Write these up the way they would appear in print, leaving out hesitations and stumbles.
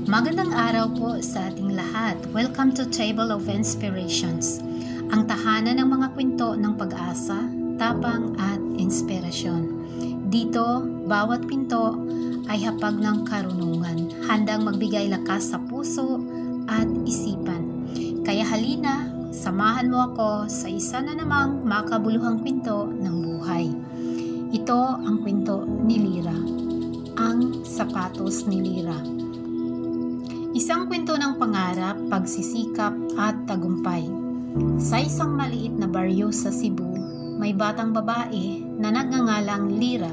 Magandang araw po sa ating lahat. Welcome to Table of Inspirations, ang tahanan ng mga kwento ng pag-asa, tapang at inspirasyon. Dito, bawat pinto ay hapag ng karunungan, handang magbigay lakas sa puso at isipan. Kaya halina, samahan mo ako sa isa na namang makabuluhang kwento ng buhay. Ito ang kwento ni Lyra, ang sapatos ni Lyra. Isang kwento ng pangarap, pagsisikap at tagumpay. Sa isang maliit na baryo sa Cebu, may batang babae na nagngangalang Lyra.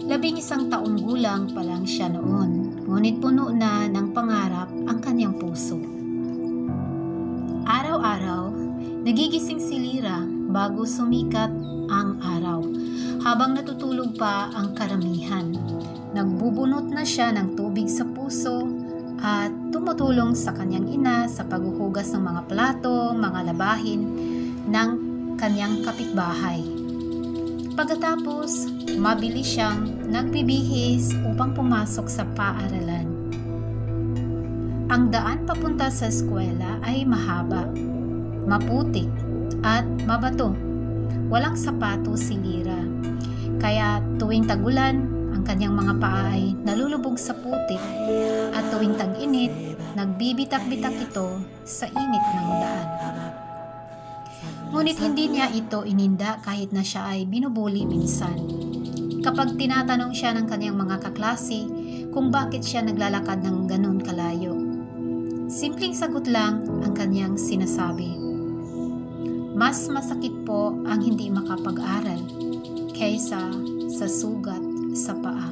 11 taong gulang pa lang siya noon, ngunit puno na ng pangarap ang kanyang puso. Araw-araw, nagigising si Lyra bago sumikat ang araw. Habang natutulog pa ang karamihan, nagbubunot na siya ng tubig sa puso at tumutulong sa kanyang ina sa paghuhugas ng mga plato, mga labahin ng kanyang kapitbahay. Pagkatapos, mabilis siyang nagbibihis upang pumasok sa paaralan. Ang daan papunta sa eskwela ay mahaba, maputik at mabato. Walang sapatos si Lyra, kaya tuwing tagulan, ang kanyang mga paa ay nalulubog sa putik at tuwing tag-init, nagbibitak-bitak ito sa init ng daan. Ngunit hindi niya ito ininda kahit na siya ay binubuli minsan. Kapag tinatanong siya ng kanyang mga kaklase kung bakit siya naglalakad ng ganun kalayo, simpleng sagot lang ang kanyang sinasabi. Mas masakit po ang hindi makapag-aral kaysa sa sugat sa paa.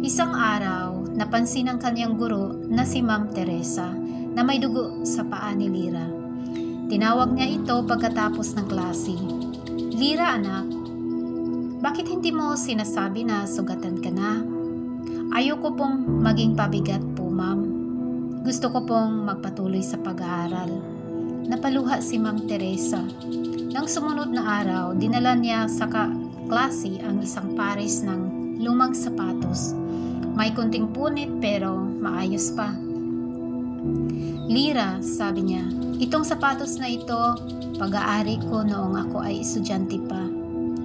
Isang araw, napansin ng kanyang guro na si Ma'am Teresa na may dugo sa paa ni Lyra. Tinawag niya ito pagkatapos ng klase. Lyra, anak, bakit hindi mo sinasabi na sugatan ka na? Ayoko pong maging pabigat po, ma'am. Gusto ko pong magpatuloy sa pag-aaral. Napaluha si Ma'am Teresa. Nang sumunod na araw, dinala niya sa klase ang isang pares ng lumang sapatos. May kunting punit pero maayos pa. Lyra, sabi niya, itong sapatos na ito, pag-aari ko noong ako ay estudyante pa.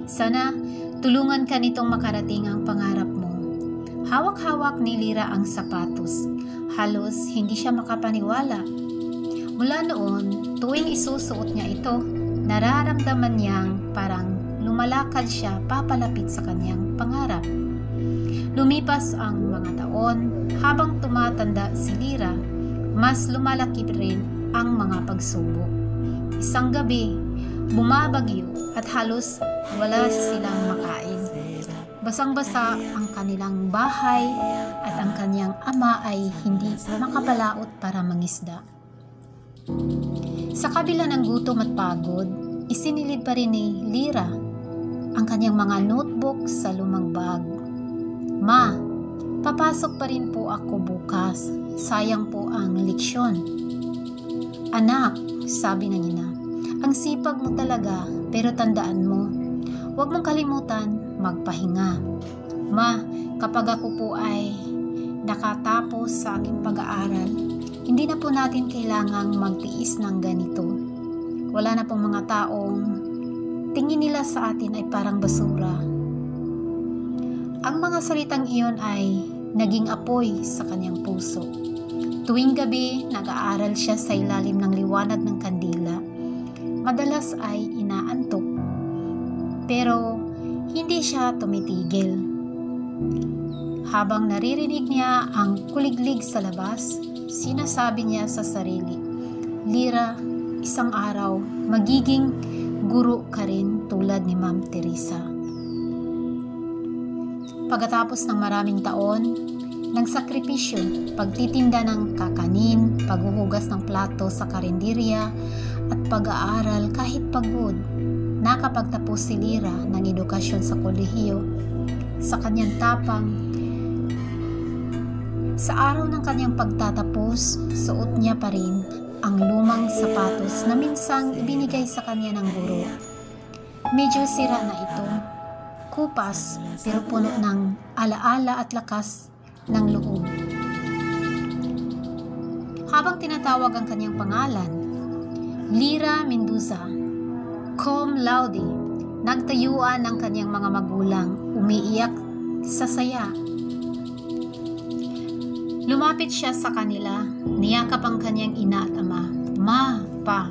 Sana tulungan ka nitong makarating ang pangarap mo. Hawak-hawak ni Lyra ang sapatos. Halos hindi siya makapaniwala. Mula noon, tuwing isusuot niya ito, nararamdaman niyang parang lumalakad siya papalapit sa kanyang pangarap. Lumipas ang mga taon, habang tumatanda si Lyra, mas lumalaki rin ang mga pagsubok. Isang gabi, bumabagyo at halos wala silang makain. Basang-basa ang kanilang bahay at ang kanyang ama ay hindi makapalaot para mangisda. Sa kabila ng gutom at pagod, isinilid pa rin ni Lyra ang kanyang mga notebook sa lumang bag. Ma, papasok pa rin po ako bukas. Sayang po ang leksyon. Anak, sabi ng ina, ang sipag mo talaga, pero tandaan mo, huwag mong kalimutan magpahinga. Ma, kapag ako po ay nakatapos sa aking pag-aaral, hindi na po natin kailangang magtiis ng ganito. Wala na pong mga taong tingin nila sa atin ay parang basura. Ang mga salitang iyon ay naging apoy sa kanyang puso. Tuwing gabi, nag-aaral siya sa ilalim ng liwanag ng kandila. Madalas ay inaantok, pero hindi siya tumitigil. Habang naririnig niya ang kuliglig sa labas, sinasabi niya sa sarili, Lyra, isang araw, magiging guro ka rin tulad ni Ma'am Teresa. Pagkatapos ng maraming taon, ng sakripisyo, pagtitinda ng kakanin, paghuhugas ng plato sa karinderya, at pag-aaral kahit pagod, nakapagtapos si Lyra ng edukasyon sa kolehiyo. Sa kanyang tapang, sa araw ng kanyang pagtatapos, suot niya pa rin ang lumang sapatos na minsang ibinigay sa kanya ng guro. Medyo sira na ito, kupas pero puno ng alaala at lakas ng loob. Habang tinatawag ang kanyang pangalan, Lyra Mendoza, cum laude, nagtayuan ang kanyang mga magulang, umiiyak sa saya. Lumapit siya sa kanila, niyakap ang kanyang ina at ama. Ma, pa,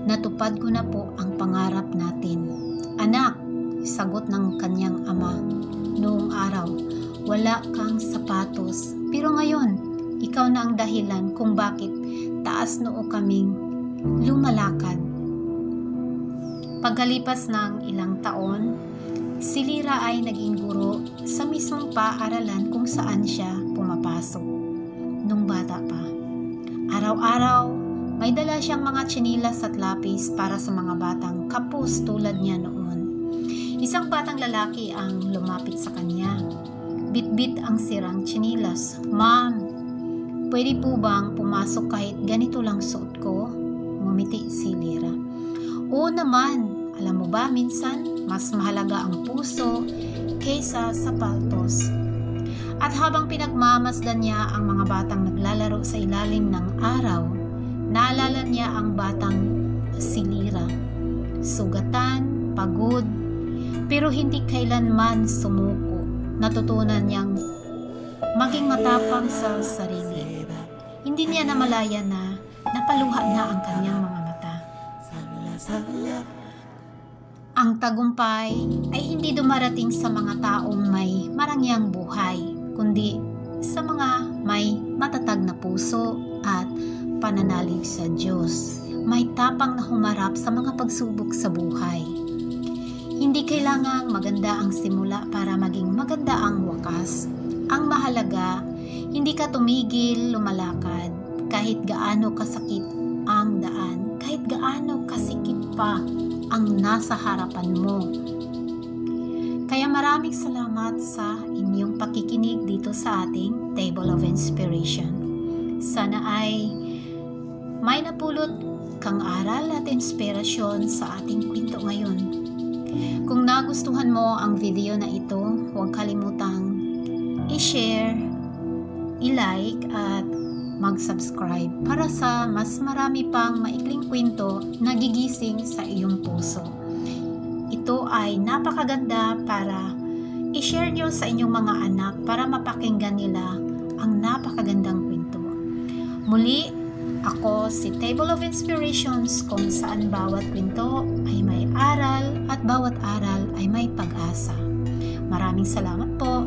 natupad ko na po ang pangarap natin. Anak, sagot ng kanyang ama, noong araw, wala kang sapatos. Pero ngayon, ikaw na ang dahilan kung bakit taas noo kaming lumalakad. Pagkalipas ng ilang taon, si Lyra ay naging guro sa mismong paaralan kung saan siya pumapasok. Nung bata pa, araw-araw may dala siyang mga tsinelas at lapis para sa mga batang kapos tulad niya noon. Isang batang lalaki ang lumapit sa kanya. Bit-bit ang sirang tsinelas. Ma'am, pwede po bang pumasok kahit ganito lang suot ko? Ngumiti si Lyra. Oo naman, alam mo ba minsan mas mahalaga ang puso kaysa sapatos. At habang pinagmamasdan niya ang mga batang naglalaro sa ilalim ng araw, naalala niya ang batang si Lyra. Sugatan, pagod, pero hindi kailanman sumuko. Natutunan niyang maging matapang sa sarili. Hindi niya namalaya na napaluha na ang kanyang mga mata. Ang tagumpay ay hindi dumarating sa mga taong may marangyang buhay, kundi sa mga may matatag na puso at pananalig sa Diyos. May tapang na humarap sa mga pagsubok sa buhay. Hindi kailangang maganda ang simula para maging maganda ang wakas. Ang mahalaga, hindi ka tumigil lumalakad kahit gaano kasakit ang daan, kahit gaano kasikip pa ang nasa harapan mo. Kaya maraming salamat sa inyong pakikinig dito sa ating Table of Inspiration. Sana ay may napulot kang aral at inspirasyon sa ating kwento ngayon. Kung nagustuhan mo ang video na ito, huwag kalimutang i-share, i-like at mag-subscribe para sa mas marami pang maikling kwento na gigising sa iyong puso. Ito ay napakaganda para i-share nyo sa inyong mga anak para mapakinggan nila ang napakagandang kwento. Muli, ako si Table of Inspirations kung saan bawat kwento ay may aral at bawat aral ay may pag-asa. Maraming salamat po.